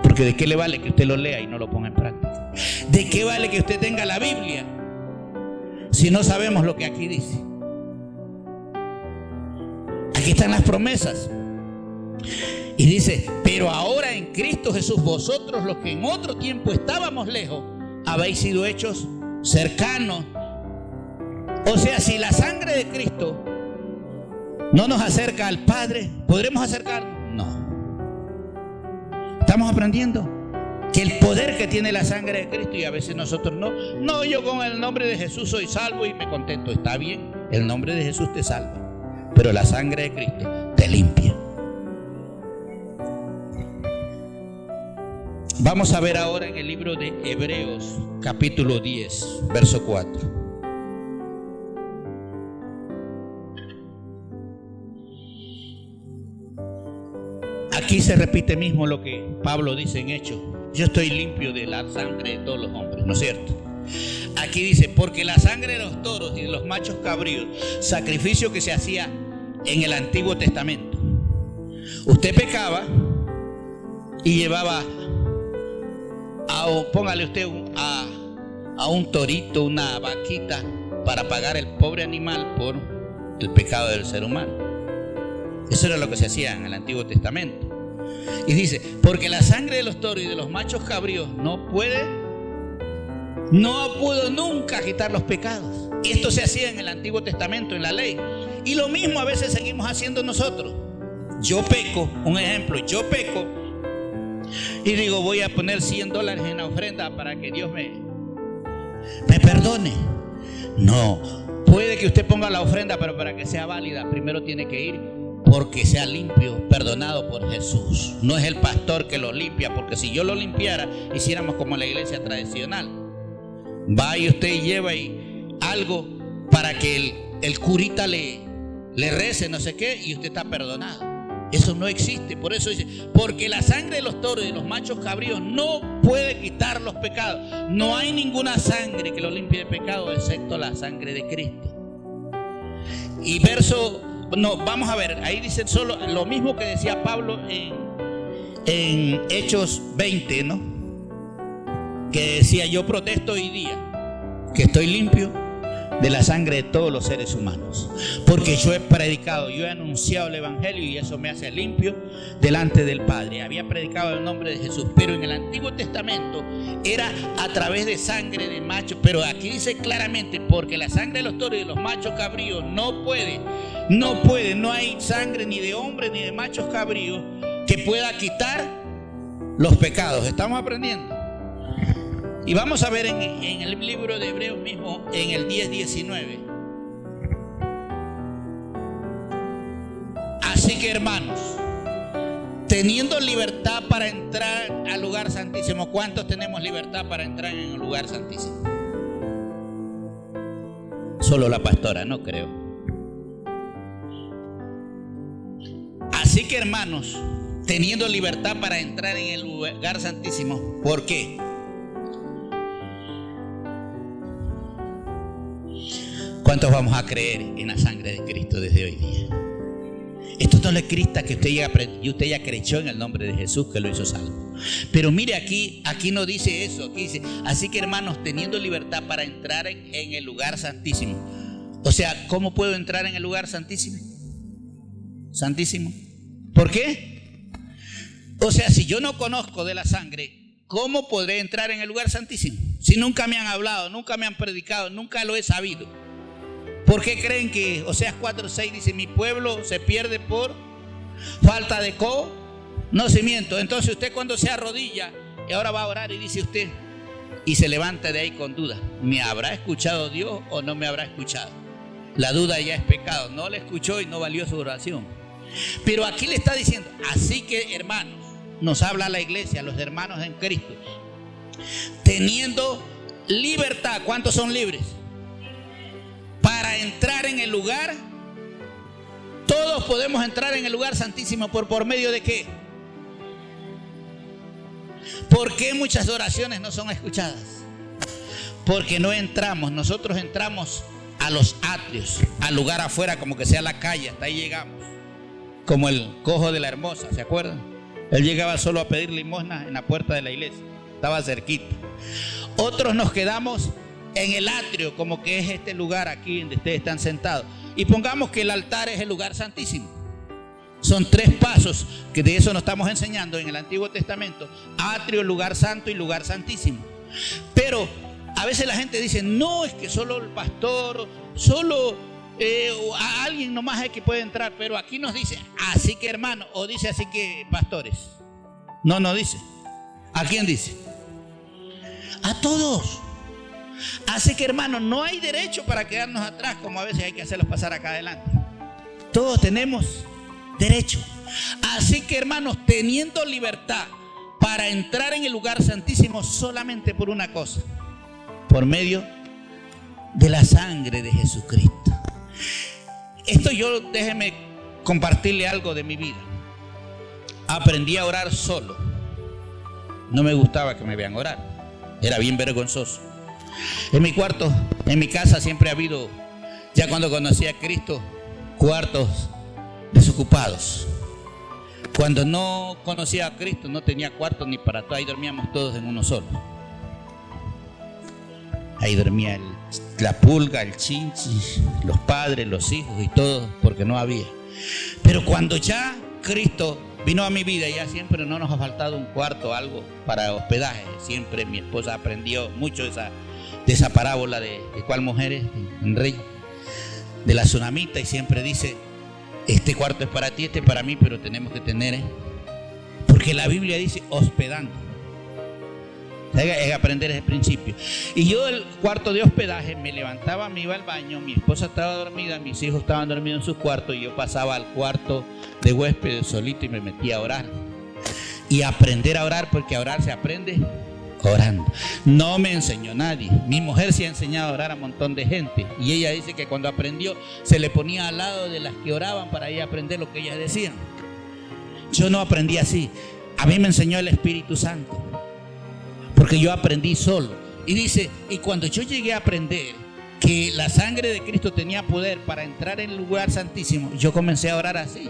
Porque ¿de qué le vale que usted lo lea y no lo ponga en práctica? ¿De qué vale que usted tenga la Biblia si no sabemos lo que aquí dice? Aquí están las promesas. Y dice, pero ahora en Cristo Jesús, vosotros los que en otro tiempo estábamos lejos, habéis sido hechos cercanos. O sea, si la sangre de Cristo no nos acerca al Padre, ¿podremos acercarnos? No. Estamos aprendiendo que el poder que tiene la sangre de Cristo, y a veces nosotros no, yo con el nombre de Jesús soy salvo y me contento. Está bien, el nombre de Jesús te salva, pero la sangre de Cristo te limpia. Vamos a ver ahora en el libro de Hebreos, capítulo 10, verso 4. Aquí se repite mismo lo que Pablo dice en Hechos. Yo estoy limpio de la sangre de todos los hombres, ¿no es cierto? Aquí dice, porque la sangre de los toros y de los machos cabríos, sacrificio que se hacía en el Antiguo Testamento. Usted pecaba y llevaba póngale usted a un torito, una vaquita, para pagar el pobre animal por el pecado del ser humano. Eso era lo que se hacía en el Antiguo Testamento. Y dice, porque la sangre de los toros y de los machos cabríos no pudo nunca quitar los pecados. Y esto se hacía en el Antiguo Testamento, en la ley. Y lo mismo a veces seguimos haciendo nosotros. Yo peco, un ejemplo, yo peco y digo, voy a poner $100 en la ofrenda para que Dios me perdone. No, puede que usted ponga la ofrenda, pero para que sea válida, primero tiene que ir porque sea limpio, perdonado por Jesús. No es el pastor que lo limpia, porque si yo lo limpiara, hiciéramos como la iglesia tradicional. Va y usted lleva algo para que el curita le rece, no sé qué, y usted está perdonado. Eso no existe. Por eso dice, porque la sangre de los toros y de los machos cabríos no puede quitar los pecados. No hay ninguna sangre que lo limpie de pecado excepto la sangre de Cristo. Y vamos a ver, ahí dice solo lo mismo que decía Pablo en Hechos 20, ¿no? Que decía, yo protesto hoy día que estoy limpio de la sangre de todos los seres humanos, porque yo he predicado, yo he anunciado el evangelio y eso me hace limpio delante del Padre. Había predicado el nombre de Jesús, pero en el Antiguo Testamento era a través de sangre de machos, pero aquí dice claramente, porque la sangre de los toros y de los machos cabríos no hay sangre ni de hombre ni de machos cabríos que pueda quitar los pecados. ¿Estamos aprendiendo? Y vamos a ver en el libro de Hebreos mismo, en el 10:19. Así que, hermanos, teniendo libertad para entrar al lugar santísimo. ¿Cuántos tenemos libertad para entrar en el lugar santísimo? Solo la pastora, no creo. Así que, hermanos, teniendo libertad para entrar en el lugar santísimo. ¿Por qué? ¿Cuántos vamos a creer en la sangre de Cristo desde hoy día? Esto no le crista que usted ya creyó en el nombre de Jesús que lo hizo salvo. Pero mire, aquí no dice eso. Aquí dice, así que, hermanos, teniendo libertad para entrar en el lugar santísimo. O sea, ¿cómo puedo entrar en el lugar santísimo? Santísimo. ¿Por qué? O sea, si yo no conozco de la sangre, ¿cómo podré entrar en el lugar santísimo? Si nunca me han hablado, nunca me han predicado, nunca lo he sabido. ¿Por qué creen que Oseas 4:6 dice, mi pueblo se pierde por falta de conocimiento? Entonces usted cuando se arrodilla y ahora va a orar y dice usted, y se levanta de ahí con duda, ¿me habrá escuchado Dios o no me habrá escuchado? La duda ya es pecado, no le escuchó y no valió su oración. Pero aquí le está diciendo, así que, hermanos, nos habla la iglesia, los hermanos en Cristo, teniendo libertad. ¿Cuántos son libres? Para entrar en el lugar, todos podemos entrar en el lugar santísimo. ¿Por medio de qué? ¿Por qué muchas oraciones no son escuchadas? Porque no entramos. Nosotros entramos a los atrios, al lugar afuera, como que sea la calle, hasta ahí llegamos. Como el cojo de la Hermosa, ¿se acuerdan? Él llegaba solo a pedir limosna en la puerta de la iglesia, estaba cerquita. Otros nos quedamos en el atrio, como que es este lugar aquí donde ustedes están sentados. Y pongamos que el altar es el lugar santísimo. Son 3 pasos, que de eso nos estamos enseñando en el Antiguo Testamento: atrio, lugar santo y lugar santísimo. Pero a veces la gente dice, no, es que solo el pastor, solo a alguien nomás es que puede entrar. Pero aquí nos dice, así que, hermano, o dice así que, pastores. No dice. ¿A quién dice? A todos. Así que, hermanos, no hay derecho para quedarnos atrás, como a veces hay que hacerlos pasar acá adelante. Todos tenemos derecho. Así que, hermanos, teniendo libertad para entrar en el lugar santísimo solamente por una cosa: por medio de la sangre de Jesucristo. Esto déjeme compartirle algo de mi vida. Aprendí a orar solo. No me gustaba que me vean orar. Era bien vergonzoso. En mi cuarto, en mi casa siempre ha habido, ya cuando conocí a Cristo, cuartos desocupados. Cuando no conocía a Cristo no tenía cuarto ni para todo. Ahí dormíamos todos en uno solo. Ahí dormía la pulga, el chinchi, los padres, los hijos y todo, porque no había. Pero cuando ya Cristo vino a mi vida, ya siempre no nos ha faltado un cuarto, algo para hospedaje. Siempre mi esposa aprendió mucho de esa parábola de cuál mujeres, en Rey, de la tsunamita, y siempre dice: este cuarto es para ti, este es para mí, pero tenemos que tener, porque la Biblia dice hospedando. Es aprender ese principio. Y yo del cuarto de hospedaje me levantaba, me iba al baño, mi esposa estaba dormida, mis hijos estaban dormidos en sus cuartos, y yo pasaba al cuarto de huéspedes solito y me metía a orar. Y aprender a orar, porque a orar se aprende orando. No me enseñó nadie. Mi mujer sí ha enseñado a orar a un montón de gente, y ella dice que cuando aprendió se le ponía al lado de las que oraban para ella aprender lo que ellas decían. Yo no aprendí así. A mí me enseñó el Espíritu Santo, porque yo aprendí solo. Y dice, y cuando yo llegué a aprender que la sangre de Cristo tenía poder para entrar en el lugar santísimo, yo comencé a orar así.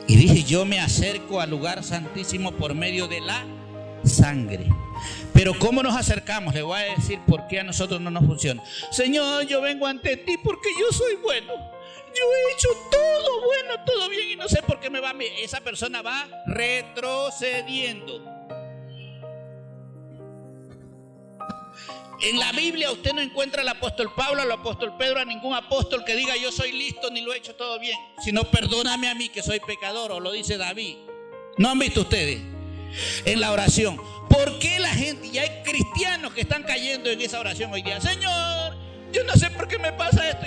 Y dije, yo me acerco al lugar santísimo por medio de la sangre. Pero ¿cómo nos acercamos? Le voy a decir por qué a nosotros no nos funciona. Señor, yo vengo ante ti porque yo soy bueno. Yo he hecho todo bueno, todo bien, y no sé por qué me va bien. Esa persona va retrocediendo. En la Biblia usted no encuentra al apóstol Pablo, al apóstol Pedro, a ningún apóstol que diga yo soy listo ni lo he hecho todo bien, sino perdóname a mí que soy pecador, o lo dice David. ¿No han visto ustedes en la oración? ¿Por qué la gente, y hay cristianos que están cayendo en esa oración hoy día? Señor, yo no sé por qué me pasa esto.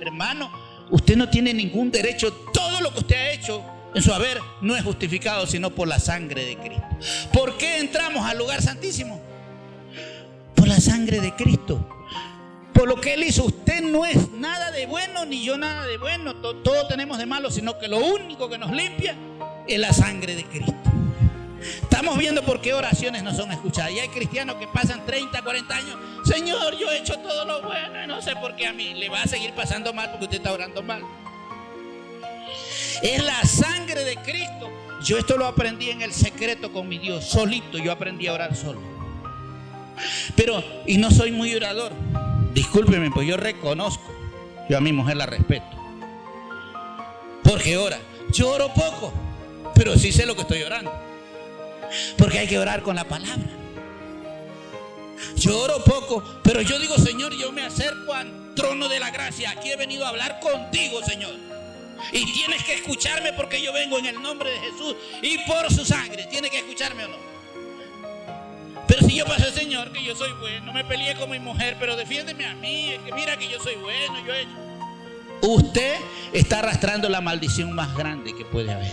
Hermano, usted no tiene ningún derecho. Todo lo que usted ha hecho en su haber no es justificado sino por la sangre de Cristo. ¿Por qué entramos al lugar santísimo? Por la sangre de Cristo. Por lo que Él hizo. Usted no es nada de bueno, ni yo nada de bueno. Todo tenemos de malo, sino que lo único que nos limpia es la sangre de Cristo. Estamos viendo por qué oraciones no son escuchadas. Y hay cristianos que pasan 30, 40 años. Señor, yo he hecho todo lo bueno y no sé por qué a mí le va a seguir pasando mal porque usted está orando mal. Es la sangre de Cristo. Yo esto lo aprendí en el secreto con mi Dios. Solito yo aprendí a orar solo. Pero, y no soy muy orador. Discúlpeme, pues yo reconozco. Yo a mi mujer la respeto. Porque ora. Yo oro poco, pero sí sé lo que estoy orando. Porque hay que orar con la palabra. Yo oro poco, pero yo digo, Señor, yo me acerco al trono de la gracia. Aquí he venido a hablar contigo, Señor. Y tienes que escucharme porque yo vengo en el nombre de Jesús y por su sangre. ¿Tienes que escucharme o no? Pero si yo paso, Señor, que yo soy bueno, me peleé con mi mujer, pero defiéndeme a mí, es que mira que yo soy bueno, yo he hecho. Usted está arrastrando la maldición más grande que puede haber.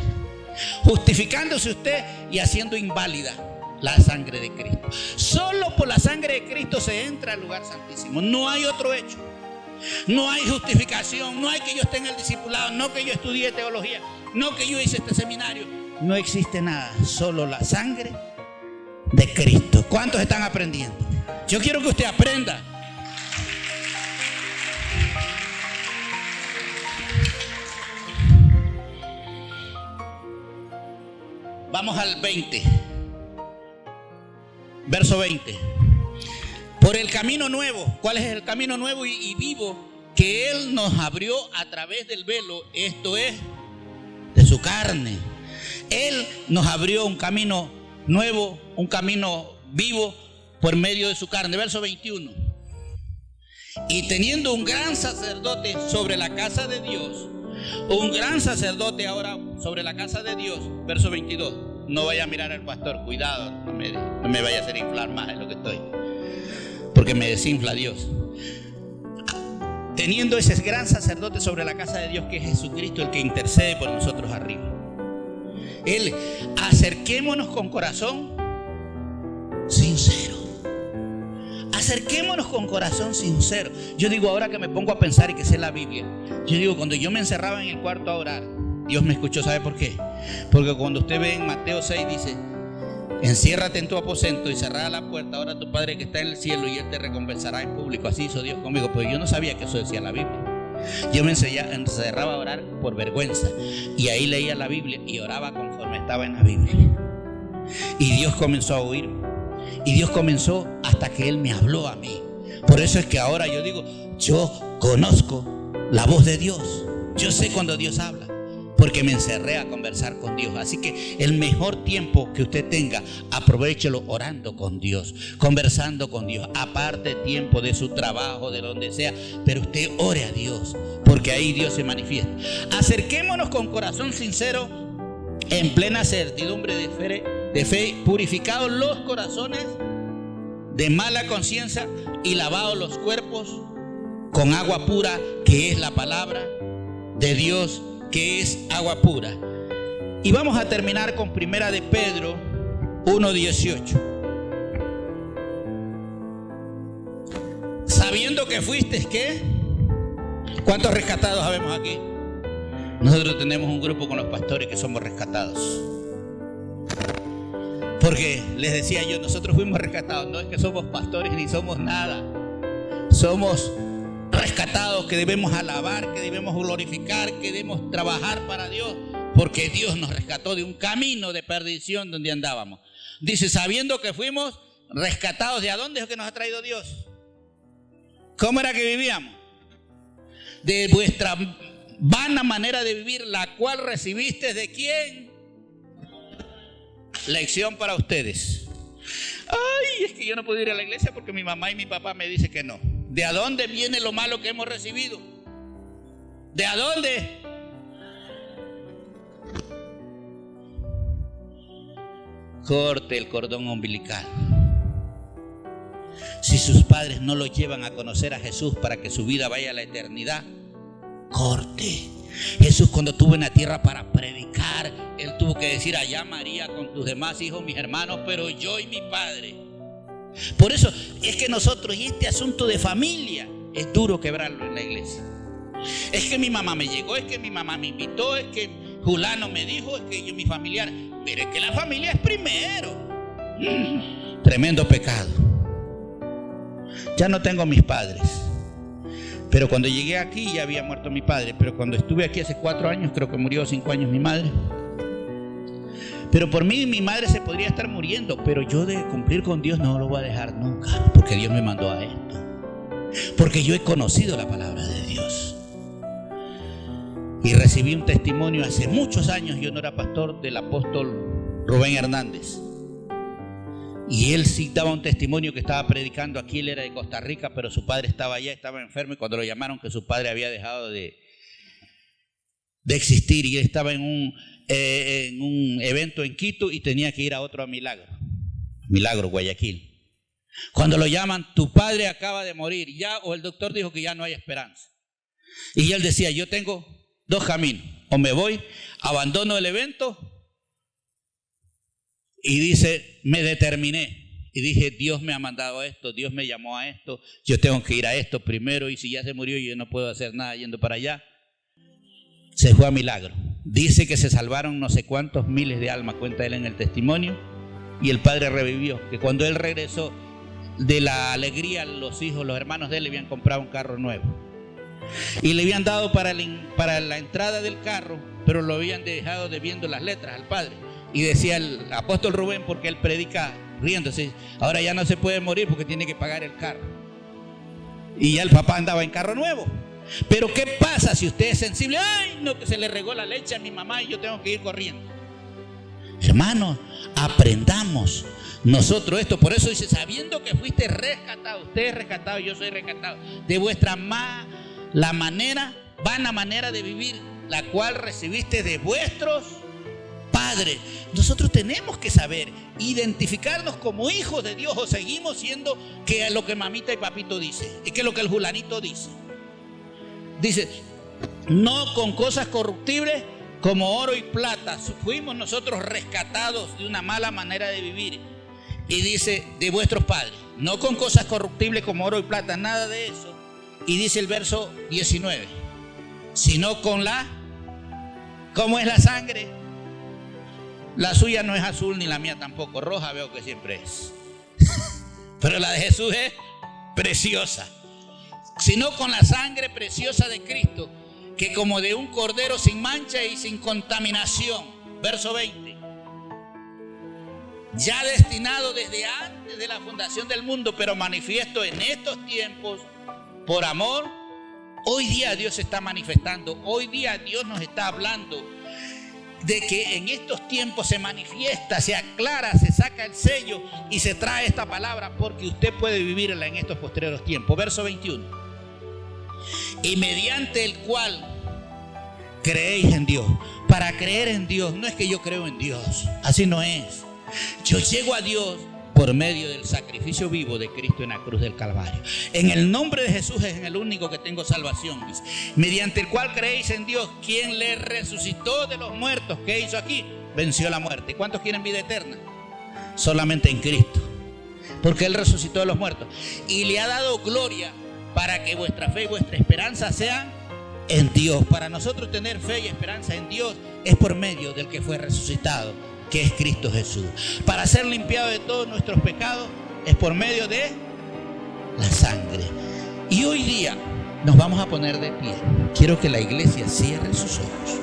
Justificándose usted y haciendo inválida la sangre de Cristo. Solo por la sangre de Cristo se entra al lugar santísimo. No hay otro hecho. No hay justificación. No hay que yo esté en el discipulado. No que yo estudié teología. No que yo hice este seminario. No existe nada. Solo la sangre de Cristo. ¿Cuántos están aprendiendo? Yo quiero que usted aprenda. Vamos al 20. Verso 20. Por el camino nuevo. ¿Cuál es el camino nuevo y vivo que Él nos abrió a través del velo? Esto es de su carne. Él nos abrió un camino nuevo, un camino vivo por medio de su carne. Verso 21. Y teniendo un gran sacerdote sobre la casa de Dios. Un gran sacerdote ahora sobre la casa de Dios. Verso 22. No vaya a mirar al pastor, cuidado, no me vaya a hacer inflar más de lo que estoy, porque me desinfla Dios. Teniendo ese gran sacerdote sobre la casa de Dios, que es Jesucristo, el que intercede por nosotros arriba. Acerquémonos con corazón sincero. Acerquémonos con corazón sincero. Yo digo, ahora que me pongo a pensar y que sé la Biblia, yo digo, cuando yo me encerraba en el cuarto a orar, Dios me escuchó. ¿Sabe por qué? Porque cuando usted ve en Mateo 6 dice: enciérrate en tu aposento y cerrada la puerta, ahora tu Padre que está en el cielo y Él te recompensará en público. Así hizo Dios conmigo, pero yo no sabía que eso decía la Biblia. Yo me encerraba a orar por vergüenza, y ahí leía la Biblia y oraba conforme estaba en la Biblia. Y Dios comenzó a oírme, y Dios comenzó hasta que Él me habló a mí. Por eso es que ahora yo digo, yo conozco la voz de Dios. Yo sé cuando Dios habla, porque me encerré a conversar con Dios. Así que el mejor tiempo que usted tenga, aprovéchelo orando con Dios, conversando con Dios. Aparte tiempo de su trabajo, de donde sea, pero usted ore a Dios, porque ahí Dios se manifiesta. Acerquémonos con corazón sincero, en plena certidumbre de fe, purificados los corazones de mala conciencia y lavados los cuerpos con agua pura, que es la palabra de Dios, que es agua pura. Y vamos a terminar con Primera de Pedro 1:18. Sabiendo que fuiste, ¿qué? ¿Cuántos rescatados habemos aquí? Nosotros tenemos un grupo con los pastores que somos rescatados. Porque les decía yo, nosotros fuimos rescatados. No es que somos pastores ni somos nada. Somos rescatados, que debemos alabar, que debemos glorificar, que debemos trabajar para Dios, porque Dios nos rescató de un camino de perdición donde andábamos. Dice, sabiendo que fuimos rescatados. ¿De a dónde es que nos ha traído Dios? ¿Cómo era que vivíamos? De vuestra vana manera de vivir, la cual recibiste ¿de quién? Lección para ustedes. Ay, es que yo no puedo ir a la iglesia porque mi mamá y mi papá me dicen que no. ¿De a dónde viene lo malo que hemos recibido? ¿De a dónde? Corte el cordón umbilical. Si sus padres no lo llevan a conocer a Jesús para que su vida vaya a la eternidad, corte. Jesús, cuando estuvo en la tierra para predicar, Él tuvo que decir: allá María con tus demás hijos, mis hermanos, pero yo y mi Padre. Por eso es que nosotros, y este asunto de familia, es duro quebrarlo en la iglesia. Es que mi mamá me llegó, es que mi mamá me invitó, es que fulano me dijo, es que yo, mi familiar. Pero es que la familia es primero. Tremendo pecado. Ya no tengo mis padres, pero cuando llegué aquí ya había muerto mi padre. Pero cuando estuve aquí hace 4 años, creo que murió 5 años mi madre. Pero por mí mi madre se podría estar muriendo, pero yo de cumplir con Dios no lo voy a dejar nunca, porque Dios me mandó a esto, porque yo he conocido la palabra de Dios. Y recibí un testimonio hace muchos años, yo no era pastor, del apóstol Rubén Hernández. Y él sí daba un testimonio que estaba predicando aquí. Él era de Costa Rica, pero su padre estaba allá, estaba enfermo, y cuando lo llamaron que su padre había dejado de existir, y él estaba en un evento en Quito y tenía que ir a otro Milagro, Guayaquil. Cuando lo llaman, tu padre acaba de morir ya, o el doctor dijo que ya no hay esperanza. Y él decía, yo tengo 2 caminos: o me voy, abandono el evento, y dice, me determiné y dije, Dios me ha mandado a esto, Dios me llamó a esto, yo tengo que ir a esto primero, y si ya se murió yo no puedo hacer nada yendo para allá. Se fue a Milagro. Dice que se salvaron no sé cuántos miles de almas, cuenta él en el testimonio, y el padre revivió. Que cuando él regresó de la alegría, los hijos, los hermanos de él le habían comprado un carro nuevo y le habían dado para la entrada del carro, pero lo habían dejado debiendo las letras al padre. Y decía el apóstol Rubén, porque él predica riéndose, ahora ya no se puede morir porque tiene que pagar el carro. Y ya el papá andaba en carro nuevo. Pero ¿qué pasa si usted es sensible? Ay, no, que se le regó la leche a mi mamá y yo tengo que ir corriendo. Hermanos, aprendamos nosotros esto. Por eso dice, sabiendo que fuiste rescatado, usted es rescatado, yo soy rescatado, de vuestra vana manera de vivir, la cual recibiste de vuestros padres. Nosotros tenemos que saber identificarnos como hijos de Dios, o seguimos siendo que lo que mamita y papito dice, y que lo que el fulanito dice. Dice, no con cosas corruptibles como oro y plata, fuimos nosotros rescatados de una mala manera de vivir. Y dice, de vuestros padres, no con cosas corruptibles como oro y plata, nada de eso. Y dice el verso 19, sino con ¿cómo es la sangre? La suya no es azul ni la mía tampoco, roja veo que siempre es. Pero la de Jesús es preciosa. Sino con la sangre preciosa de Cristo, que como de un cordero sin mancha y sin contaminación. Verso 20. Ya destinado desde antes de la fundación del mundo, pero manifiesto en estos tiempos por amor. Hoy día Dios se está manifestando. Hoy día Dios nos está hablando de que en estos tiempos se manifiesta, se aclara, se saca el sello y se trae esta palabra porque usted puede vivirla en estos posteriores tiempos. Verso 21. Y mediante el cual creéis en Dios. Para creer en Dios no es que yo creo en Dios, así no es. Yo llego a Dios por medio del sacrificio vivo de Cristo en la cruz del Calvario. En el nombre de Jesús es el único que tengo salvación, dice. Mediante el cual creéis en Dios, quien le resucitó de los muertos. ¿Qué hizo aquí? Venció la muerte. ¿Cuántos quieren vida eterna? Solamente en Cristo, porque Él resucitó de los muertos y le ha dado gloria para que vuestra fe y vuestra esperanza sean en Dios. Para nosotros tener fe y esperanza en Dios es por medio del que fue resucitado, que es Cristo Jesús. Para ser limpiado de todos nuestros pecados es por medio de la sangre. Y hoy día nos vamos a poner de pie. Quiero que la iglesia cierre sus ojos.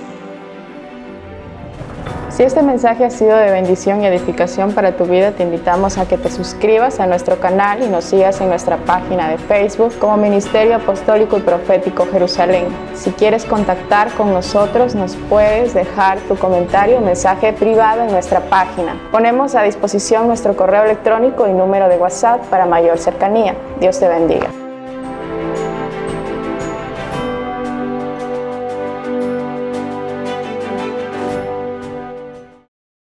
Si este mensaje ha sido de bendición y edificación para tu vida, te invitamos a que te suscribas a nuestro canal y nos sigas en nuestra página de Facebook como Ministerio Apostólico y Profético Jerusalén. Si quieres contactar con nosotros, nos puedes dejar tu comentario o mensaje privado en nuestra página. Ponemos a disposición nuestro correo electrónico y número de WhatsApp para mayor cercanía. Dios te bendiga.